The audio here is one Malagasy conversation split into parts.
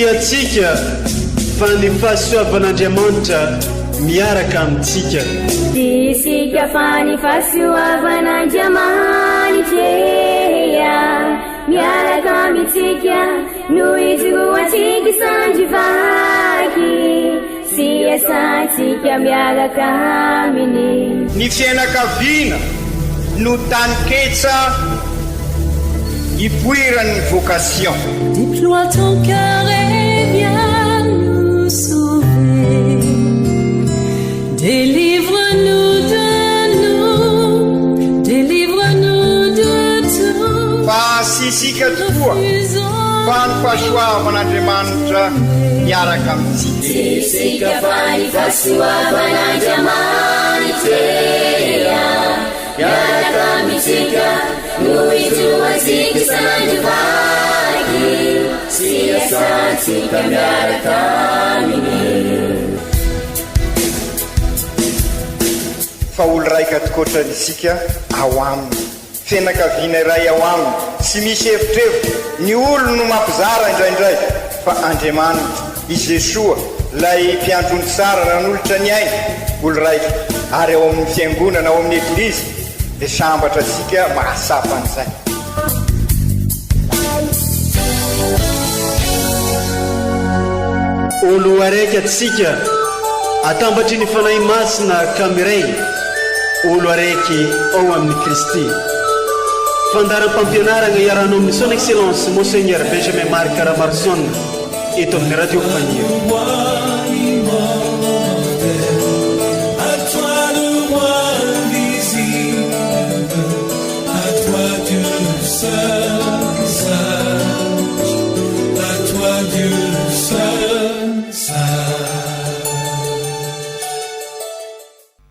atsika fa ny fahasoavan'Andriamanitra miaraka amintsika. Isika fa ny fahasoavan'Andriamanitra miaraka amintsika no izoatsika sandrivaky sy asantsika miaraka aminy. Ny fianakaviana no taniketsa ipoiran'ny vocation. Déploie ton cœur et viens nous sauver. Délivre-nous de tout. Fa sisika tokoa fa ny fahasoavan'Andriamanitra miaraka amintsika. Sisika fa ny fahasoavan'Andriamanitra miaraka amintsika no izoatsika sandrivaky sy asantsika miaraka aminy. Fa olo raika tokoatranisika ao aminy, fianakaviana iray ao aminy, tsy misy hevitrevitra. Ny olo no mampizara indraindray fa Andriamanitra i Jesoa lay mpiandrony tsara ran'olotra ny aina olo raika. Ary ao amin'ny fiangonana ao amin'ny eglizy dia sambatra atsika mahasapa an'izay. Olo araiky atsika atambatry ny fanahy masina kamiray, olo araiky ao amin'ny Kristy. Fandaram-pampianarana iarano amin'ny son excellence Monseigneur Benjamin Marc Caramarson eto amin'ny radio Fagniry.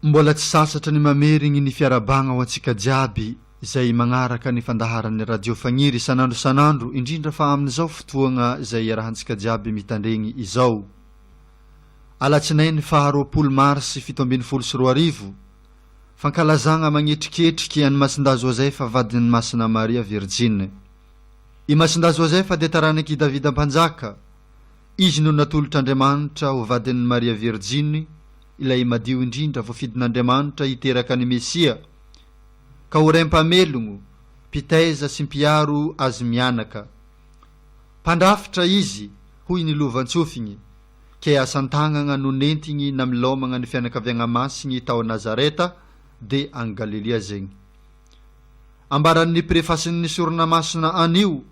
Mbola tsy sasatra ny mamerigny ny fiarabagna ho antsika jiaby izay magnaraka ny fandaharan'ny radio Fagniry isanandro indrindra fa amin'izao fotoagna izay iarahantsika jiaby mitandregny izao. Alatsinainy faha-20 mars 1712 fankalazagna magnetriketriky any Masinda Josefa vadin'ny Masina Maria Virgine. I Masinda Josefa dia taranaky Davida Mpanjaka, izy no natolotr'Andriamanitra ho vadin'ny Maria Virgine, ilay madio indrindra voafidin'Andriamanitra hiteraka ny Mesia, ka ho raim-pamelogno, mpitaiza sy mpiaro azy mianaka. Mpandrafitra izy hoy ny lovantsofigny, ke asantagnana no nentigny namilomagna ny fianakaviagna masigny tao Nazareta de any Galilea zegny. Ambaran'ny prefasin'ny sorona masina anio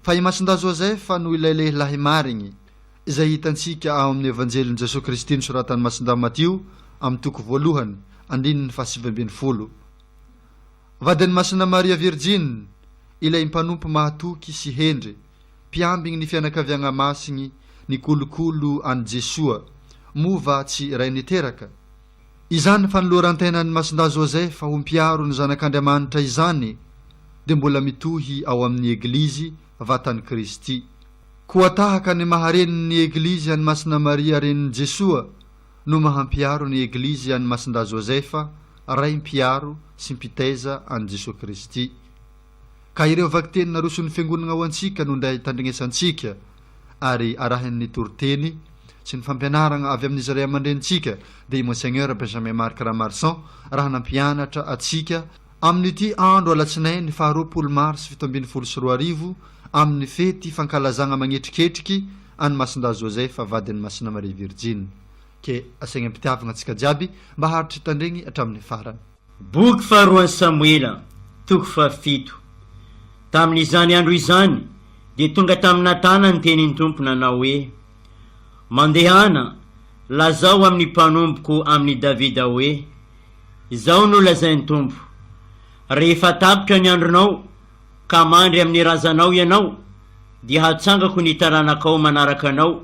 fa i Masinda Josefa no ilay lehilahy marigny izay hitantsika ao amin'ny evanjelin Jesosy Kristy nosoratan'ny Masinda Matio amin'ny toko 1:7-20. Vadin'ny Masina Maria Virgine ilay mpanompo mahatoky sy hendry, mpiambigny ny fianakaviagna masigny ny kolokolo any Jesoa, mova tsy ray niteraka. Izany fanoloran-tenan'ny Masinda Josefa ho mpiaro ny zanak'Andriamanitra izany dia mbola mitohy ao amin'ny eglizy vatan'ny Kristy. Koa tahaka ny maharenin'ny eglizy any Masina Maria renin'ny Jesoa no mahampiaro ny eglizy any Masinda Josefa ray mpiaro sy mpitaiza any Jesosy Kristy. Ka ireo vakiteny naroson'ny fiangonana ho antsika no nday tandrignesantsika ary arahin'ny toroteny sy ny fampianarana avy amin'izy ray aman-drenitsika dia Monseigneur Benjamin Marc Caramarson raha nampianatra atsika amin'ity andro alatsinainy faha-20 mars 1712 amin'ny fety fankalazagna magnetriketriky any Masinda Josefa vadin'ny Masina Maria Virgine. Ke asaigna mpitiavagna atsika jiaby mba haritry tandregny hatramin'ny farany. Boky faharoa Samuela toko 7. Tamin'izany andro izany dia tonga tamina tana ny tenin'ny tompo nanao hoe: mandehana lazao amin'ny mpanomboko amin'ny Davida hoe, izao no lazain'ny tompo, rehefa tapitra ny andronao ka mandry amin'ny razanao ianao dia hatsangako ny taranakao manaraka anao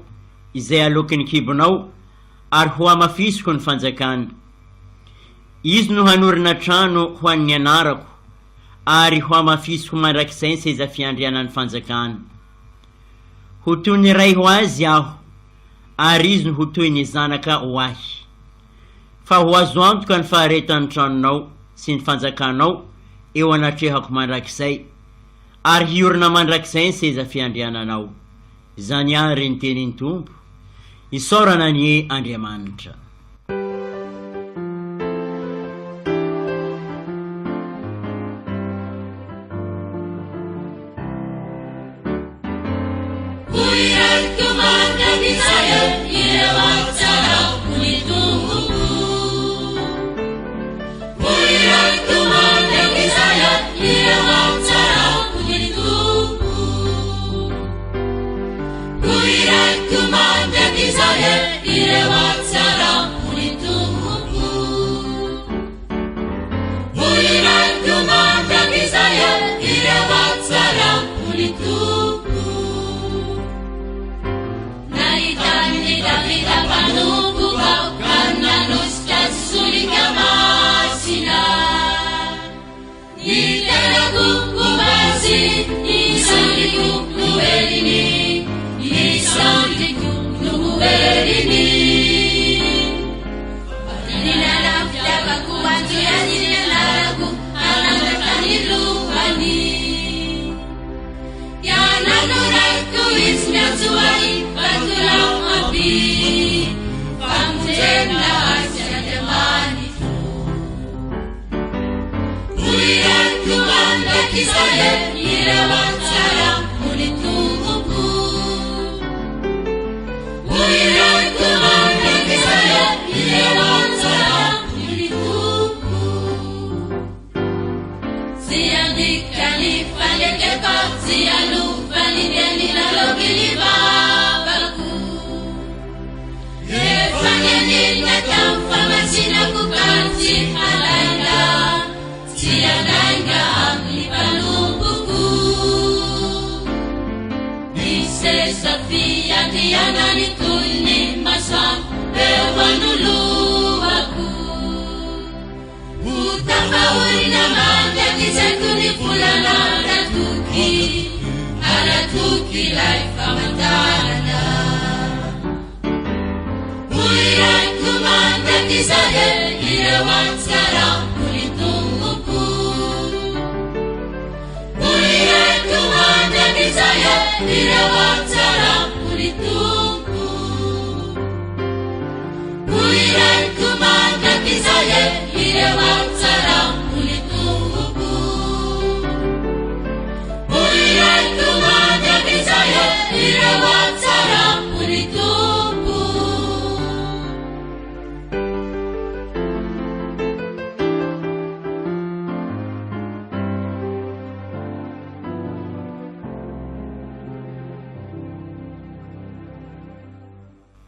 izay alokin'ny kibonao ary ho amafisiko ny fanjakana. Izy no hanorina trano ho an'ny anarako ary ho amafisiko mandrakizay ny seza fiandrianan'ny fanjakana. Ho toy ny ray ho azy aho ary izy no ho toy ny zanaka ho ahy. Fa ho azo antoka ny faharetan'ny tranonao sy ny fanjakanao eo anatrehako mandrakizay ary hiorina mandrakizay ny seza fiandriananao. Zany ary ny tenin'ny tompo isaorana ny Andriamanitra.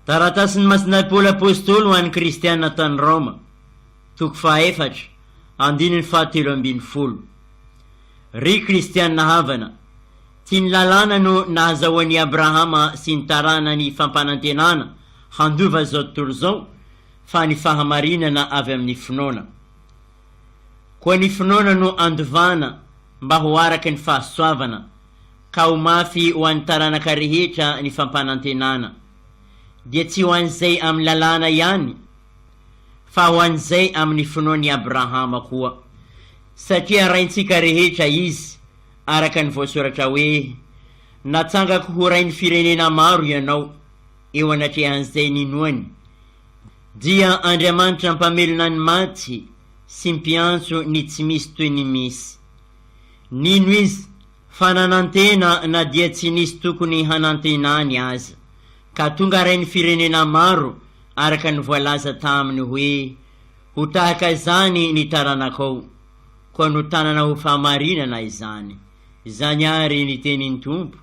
Taratasin'ny Masinahy Paoly Apôstôly ho an'ny Kristianina tany Roma, toko 4, andininy 7:17. Ry Kristianina havana, ty ny lalàna no nahazahoan'i Abrahama sy ny tarana ny fampanantenana handova zao tontolo zao fa ny fahamarinana avy amin'ny finoana. Koa ny finoana no andovana mba ho araky ny fahasoavana ka ho mafy ho an'ny taranaka rehetra ny fampanantenana. Dia tsy ho an'izay amin'ny lalàna ihany fa ho an'izay amin'ny finoan'i Abrahama koa, satria raintsika rehetra izy araka ny voasoratra hoe natsangako ho rain'ny firenena maro ianao eo anatrehan'izay ninoany. Dia Andriamanitra mpamelona ny maty sy mpiantso ny tsy misy toy ny misy. Nino izy fa nanantena na dia tsy nisy tokony hanantenany aza, ka tonga rain'ny firenena maro araka ny voalaza taminy hoe ho tahaka zany ny taranakao, koa no tanana ho fahamarinana izany. Izany ary ny tenin'ny tompo,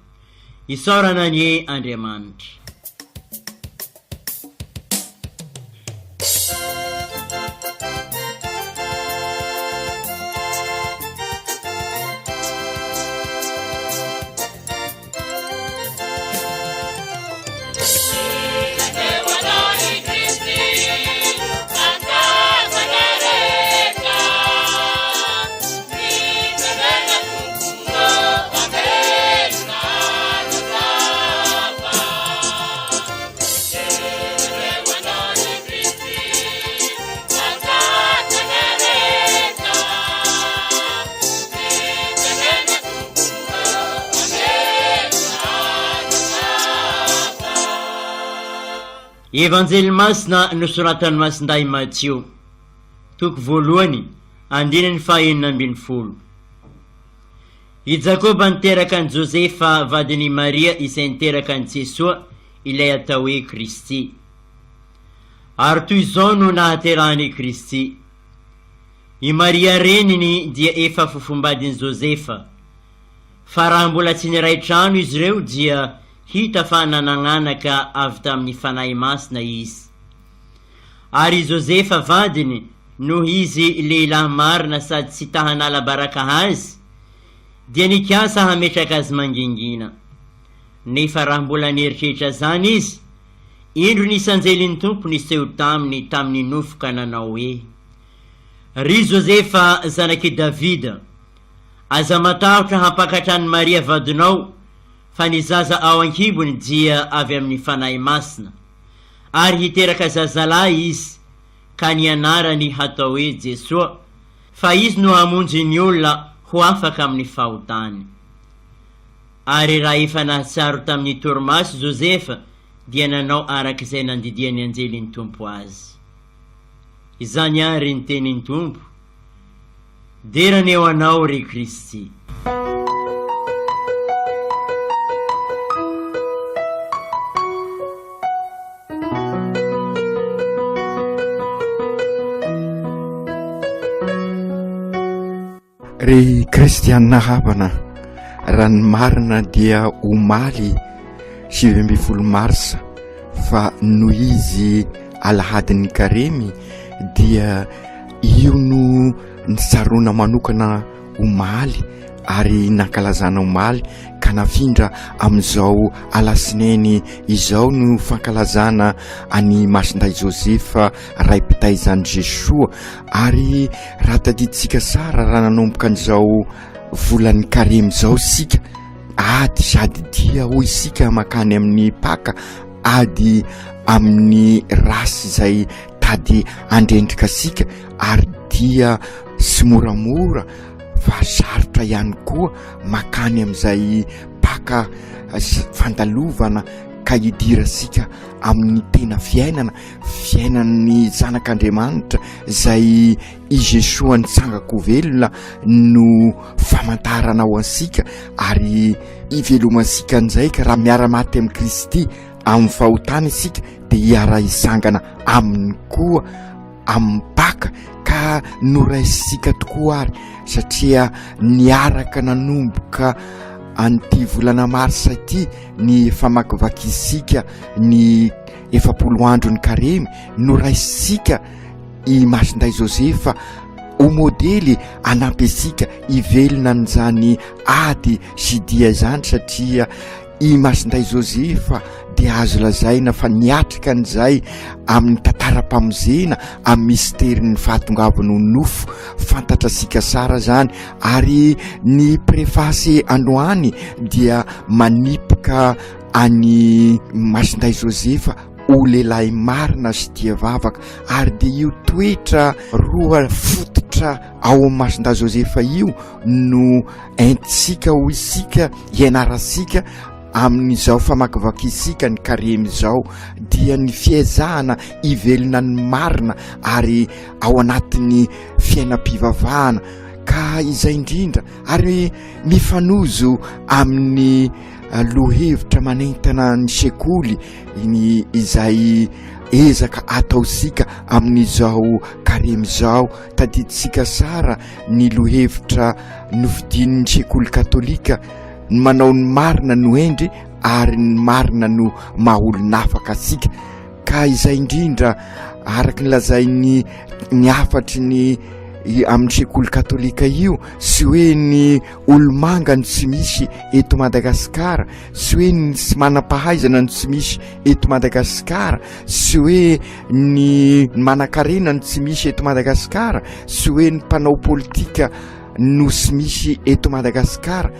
isaorana ny Andriamanitra. Evanjely masina nosoratan'ny masinday Matteo, toko voalohany andinany 9:40. I Jakoba niteraka an' Josefa vadiny Maria izay niteraka an' Jesoa ilay atao hoe Kristy. Ary toy izao no nahaterahany Kristy. I Maria reniny dia efa fofombadiny Josefa, fa raha mbola tsy niray trano izy ireo dia hita fa nananganaka avy tamin'ny fanahy masina izy. Ary Josefa vadiny, noho izy lehilahy marina sady tsy tahanala baraka azy, dia nikasa hametraka azy mangingina. Nefa raha mbola nieritreritra zany izy, indro nisanjelin'ny tompony iseho tamin'ny nofoka nanao hoe: ry Josefa zanaky Davida, aza matahotra hampakatrany Maria vadinao, fa ny zaza ao ankibony dia avy amin'ny fanahy masina, ary hiteraka zazalahy izy, ka ny anarany hatao hoe Jesoa, fa izy no hamonjy ny olona ho afaka amin'ny fahotany. Ary raha efa nahatsiaro tamin'ny torimaso Josefa, dia nanao arak'izay nandidiany anjelin'ny tompo azy. Izany ary ny tenin'ny tompo, derany eo anao ry Kristy. Ry kristianina havana, raha ny marina dia omaly 17 marsa, fa noho izy alahadin'ny karemy dia io no nitsaroana manokana omaly ary nankalazana omaly ka nafindra amin'izao alasineny izao no fankalazana any masinday Josefa raim-pitaizany Jesoa. Ary raha tadiditsika sara raha nanomboka an'izao volan'ny karemy zao sika, ady sady dia hoy isika makany amin'ny paka, ady amin'ny rasy izay tady andrendrika sika, ary dia sy moramora fa sarotra ihany koa makany amin'izay paka fandalovana ka hidirasika amin'ny tena fiainan'ny zanak'Andriamanitra izay i Jesoa nitsangako velona no famantarana ho ansika, ary ivelomansika an'izay ka raha miara-maty amin'ny Kristy amin'ny fahotany isika dia hiara hisangana aminy koa amin'ny paka, ka noraisika tokoa ary satria niaraka nanomboka an'ity volana marsa ity ny famakivaky ny 70 andro ny karemy, noraisika i masinday Josefa ho modely anampy asika hivelona an'izany ady sy dia zany, satria i masinday Josefa dia azo lazaina fa niatrika an'izay amin'ny tantara-pamozena amin'ny mysterin'ny fahatongavany ho nofo fantatra sika sara zany. Ary ny prefasy androany dia manipoka any masinday Josefa ho lehilahy marina sy dia vavaka, ary dia io toetra roa fototra ao amin'ny masinday Josefa io no entisika ho isika ianarasika amin'izao famakivaky isika ny karemy zao, dia ny fiezahana ivelona ny marina ary ao anatin'ny fiainam-pivavahana, ka izay indrindra ary mifanozo amin'ny lohevitra manentana ny sekoly izay ezaka ataosika amin'izao karemy zao. Tadiditsika sara ny lohevitra nofidinin'ny sekoly katolika, ny manao ny marina no endry ary ny marina no maha-olonafaka asika, ka izay indrindra araky nylazainy ny afatry ny amin'ny sekoly katolika io, sy hoe ny olomanga no tsy misy eto Madagasikara, sy hoe ny tsy manam-pahaizana no tsy misy eto Madagasikara, sy hoe ny manan-karena no tsy misy eto Madagasikara, sy hoe ny mpanao politika no sy misy eto Madagasikara.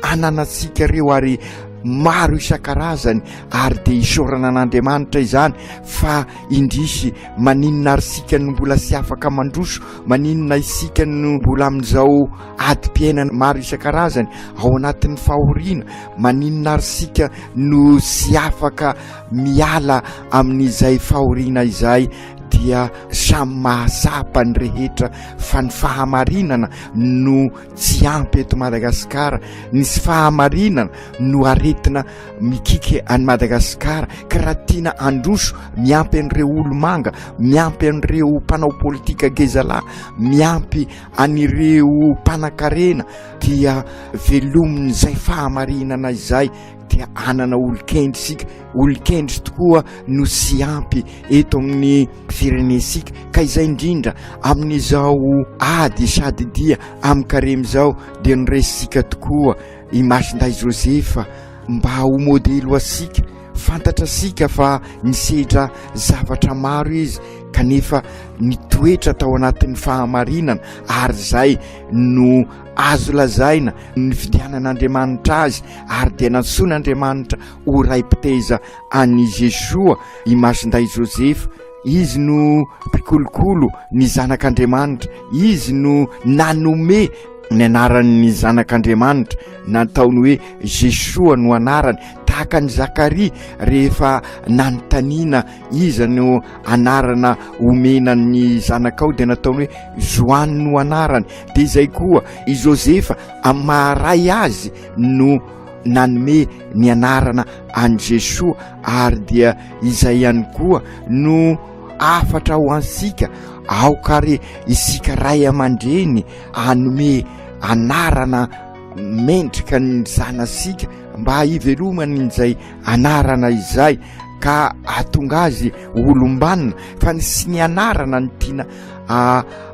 Ananasika reo ary maro isan-karazany ary dia isaorana an'Andriamanitra izany fa indrisy maninona ary sika no mbola sy afaka mandroso, maninona isika no mbola amin'izao adi-piainana maro isan-karazany ao anatin'ny fahoriana, maninona ary sika no sy afaka miala amin'izay fahoriana izay dia samy mahasapa ny rehetra fa ny fahamarinana no tsy ampy eto Madagasikara, nisy fahamarinana no aretina mikiky any Madagasikara ka raha tiana androso miampy an'ireo olo-manga, miampy an'ireo mpanao politika gezalahy, miampy an'ireo mpanan-karena dia velomin'izay fahamarinana izay dia anana olo-kendry sika, olo-kendry tokoa no sy ampy eto amin'ny firenensika ka izay indrindra amin'izao ady sady dia amin'ny karemy izao dia noresisika tokoa i Masinday Josefa mba ho modelo asika, fantatra sika fa nisedra zavatra maro izy kanefa nitoetra tao anatin'ny fahamarinana ary zay no azo lazaina ny fidianan'Andriamanitra azy ary dia nantsoin'Andriamanitra ho ray-piteza an'i Jesoa i Masinday Josefa. Izy no mpikolokolo ny zanak'Andriamanitra, izy no nanome ny anaran'ny zanak'Andriamanitra, nataony hoe Jesoa no anarany, tahaka ny Zakaria rehefa nanontaniana iza no anarana omena ny zanakao dia nataony hoe Joany no anarany. Dia izay koa i Josefa amaray azy no nanome ny anarana an Jesoa ary dia izay ihany koa no afatra ho ansika aokary isika ray aman-dreny anome anarana mendrika ny zanasika mba hiveloman'izay anarana izay ka atonga azy olombanina fa ny sy ny anarana ny tiana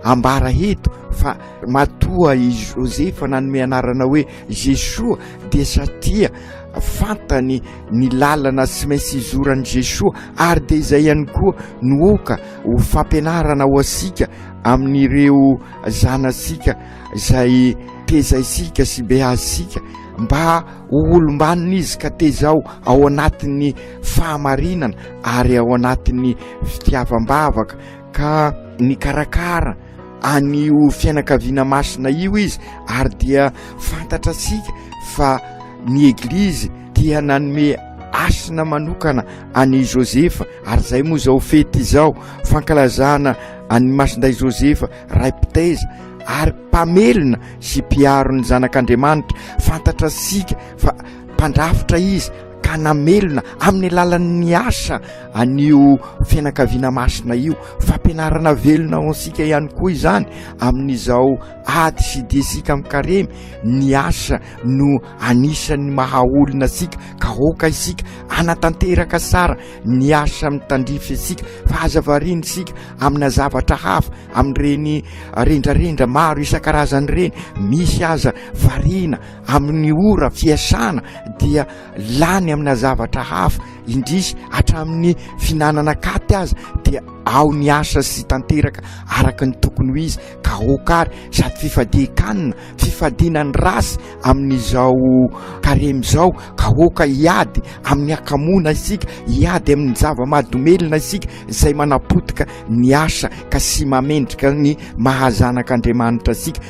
ambara eto fa matoa i Josefa nanome anarana hoe Jesoa dia satria fantany ny lalana sy mainsy izoran'i Jesoa ary dia izay ihany koa nooka ho fampianarana ho asika amin'ireo zanasika izay teza isika sy beazisika mba ho olombanina izy ka tezao ao anatin'ny fahamarinana ary ao anatin'ny fitiavam-bavaka ka ny karakara an'io fianakaviana masina io izy ary dia fantatra sika fa ny eglizy dia nanome asina manokana an'i Josefa ary zay moa zao fety izao fankalazana an'i Masinday Josefa ray-piteza ary mpamelona sy mpiaro ny zanak'Andriamanitra. Fantatra sika fa mpandrafitra izy ka namelona amin'ny alalan'ny asa an'io fianakaviana masina io, fampianarana velona ho ansika ihany koa izany amin'izao ady sy diesika amin'ny karemy. Ny asa no anisan'ny mahaolona sika ka hoka isika anatanteraka sara ny asa mitandrify isika fa aza variany sika amina zavatra hafa amin'ireny rendrarendra maro isan-karazany reny. Misy aza variana amin'ny ora fiasana dia lany amina zavatra hafa indrisy hatramin'ny finanana katy aza dia ao ny asa sy tanteraka araka ny tokony ho izy ka hokary sady fifadian-kanina fifadiana ny rasy amin'izao karemy izao ka hoka hiady amin'ny akamoana isika, hiady amin'ny zava-mahadomelona isika izay manapotika ny asa ka sy mamendrika ny mahazanak'Andriamanitra isika.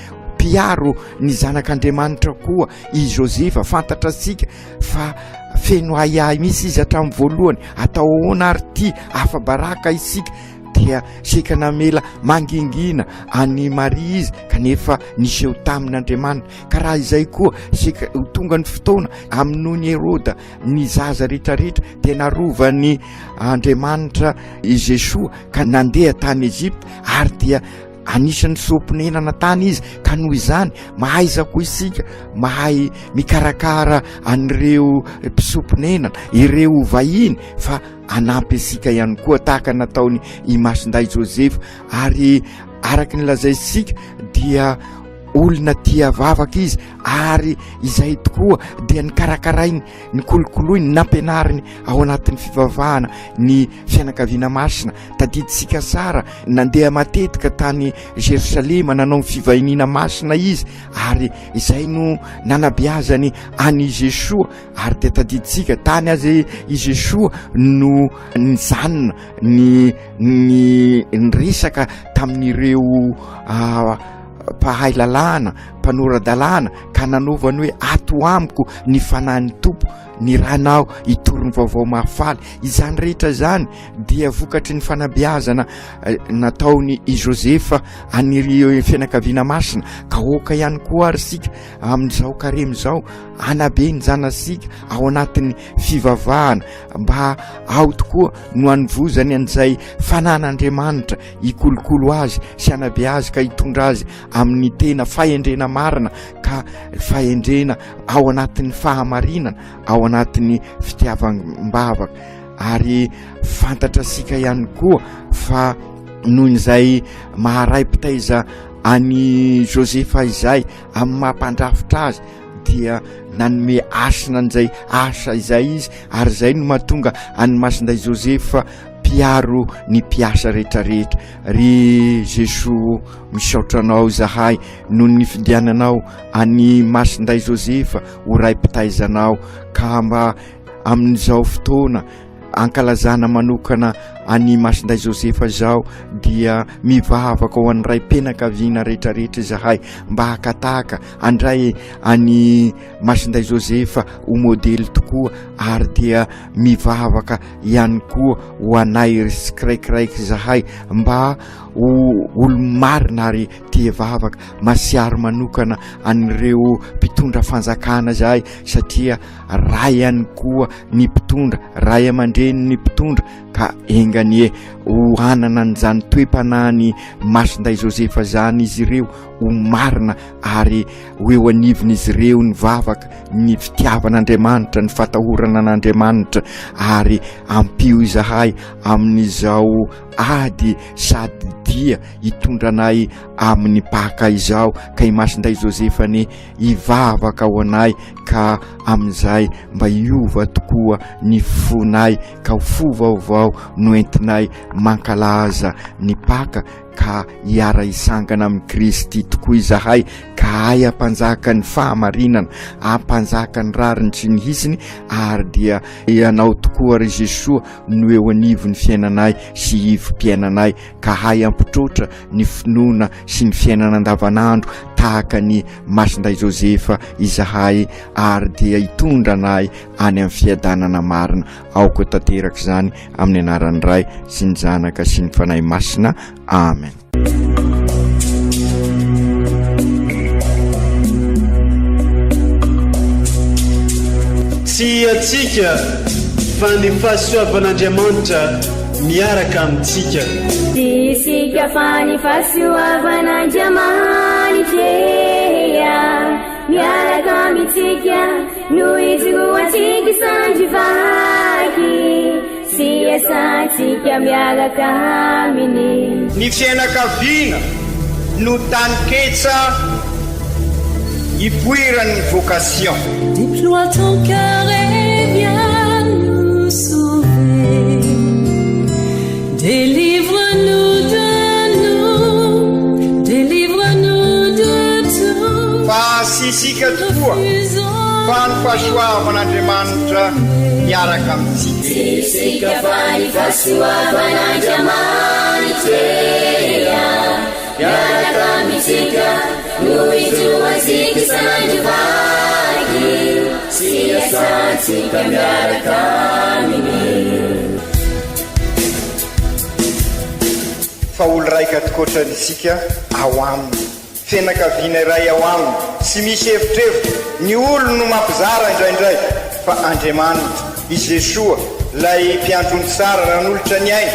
Mpiaro ny zanak'Andriamanitra koa i Josefa, fantatra sika fa feno ahiahy misy izy hatramin'ny voalohany atao ahoana ary ty afa-baraka isika dia sika namela mangingina any Maria izy kanefa niseho tamin'Andriamanitra. Ka raha izay koa sika tonga ny fotoana amin'nony Heroda ny zaza rehetrarehetra dia narovany Andriamanitra i Jesoa ka nandeha tany Ezipta ary dia anisan'ny somponenana tany izy ka noho izany mahaizako isika mahay mikarakara an'ireo mpisomponenana ireo vahiny fa anampy isika ihany koa tahaka nataony i Masinday Josefa. Ary araky ny lazaisika dia olona tia vavaka izy ary izay tokoa dia ny karakarainy ny kolokoloiny nampianariny ao anatin'ny fivavahana ny fianakaviana masina. Tadiditsika sara nandeha matetika tany Jerosalema nanao ny fivahinina masina izy ary izay no nanabeazany any Jesoa ary dia tadiditsika tany azy i Jesoa no nyjanona ny resaka tamin'ireo mpahay lalàna mpanoradalàna ka nanaovany hoe ato amiko ny fanahin'ny tompo ny ranao itorony vaovao mahafaly. Izany rehetra zany dia vokatry ny fanabeazana nataony i Josefa anireo fianakaviana masina ka oka ihany koa ary sika amin'izao karemy zao anabe ny zanasika ao anatin'ny fivavahana mba ao tokoa no anivozany an'izay fanan'Andriamanitra ikolokolo azy sy anabe azy ka hitondra azy amin'ny tena fahendrena marina ka fahendrena ao anatin'ny fahamarinana ao anatin'ny fitiavam-bavaka. Ary fantatra sika ihany koa fa noho izay maharay pitaiza any Josefa izay amin'ny mampandrafitra azy dia nanome asina an'izay asa izay izy ary izay no mahatonga anymasinday Josefa piaro ny mpiasa rehetrarehetra. Ry Jesoa misaotra anao zahay noho ny fidiananao any masinday Josefa ho ray pitaizanao ka mba amin'izao fotoana ankalazana manokana any masinday Josefa zao dia mivavaka ho an'ny ray mpianakaviana rehetrarehetra zahay mba hakataka andray any masinday Josefa ho modely tokoa ary dia mivavaka ihany koa ho anay kiraikiraiky zahay mba olo marina ary tia vavaka masiary manokana an'ireo mpitondra fanjakana zahay satria ray ihany koa ny mpitondra ray aman-dreny ny mpitondra ka enganie ho anana an'izany toe-panahiny masinday Josefa zany izy ireo ho marina ary ho eo anivon'izy ireo ny vavaka ny fitiavan'Andriamanitra ny fatahorana an'Andriamanitra ary ampio izahay amin'izao ady sady dia hitondranay amin'ny paka izao ka i masinday Josefa ny hivavaka ho anay ka amin'izay mba hiova tokoa ny fonay ka ho fo vaovao no entinay mankalaza ny paka ka hiara hisangana amin'ny Kristy tokoa izahay ka ay ampanjaka ny fahamarinana ampanjaka ny rariny sy ny hisiny ary dia ianao tokoa ry Jesoa no eo anivon'ny fiainanay sy hivim-piainanay ka hay ampitrotra ny finoana sy ny fiainana andavanandro tahaka ny masinday Josefa izahay ary dia hitondra anay any amin'ny fiadanana marina. Aoko tanteraka izany amin'ny anaran'ny Ray sy ny Zanaka sy ny Fanahy Masina. Amen. Tsy atsika fa ny fahasoavan'Andriamanitra miaraka amintsika. Isika fa ny fahasoavan'Andriamanitra miaraka amintsika no izoatsika sandrivaky sy asantsika miaraka aminy. Ny fianakaviana no taniketsa ipoiran'ny vocation. Déploie ton cœur et viens nous sauver. Délivre-nous de tout. Fa sisika tokoa fa ny fahasoavan'Andriamanitra miaraka amintsika. Sisika fa ny fahasoavan'Andriamanitra miaraka amintsika no izoatsika sandrivaky sy asantsika miaraka aminy. Fa olo raika tokoatranisika ao aminy fianakaviana iray ao aminy sy misy hevitrevitra ny olo no mampizara indraindray fa Andriamanitra i Jesoa lay mpiandrony tsara ranolotra ny aina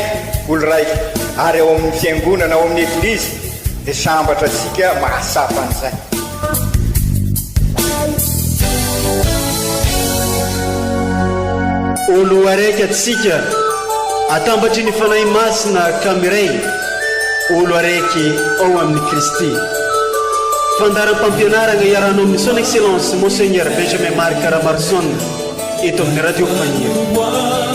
olo raika ary ao amin'ny fiangonana ao amin'ny eglizy dia sambatra atsika mahasapa an'izay. Olo araiky atsika atambatry ny fanahy masina ka miray olo araiky ao amin'ny Kristy. fandaram-pampianarana iarahanao amin'ny son excellence monseigneur Benjamin Marc Caramarson eto amin'ny radio Fagniry.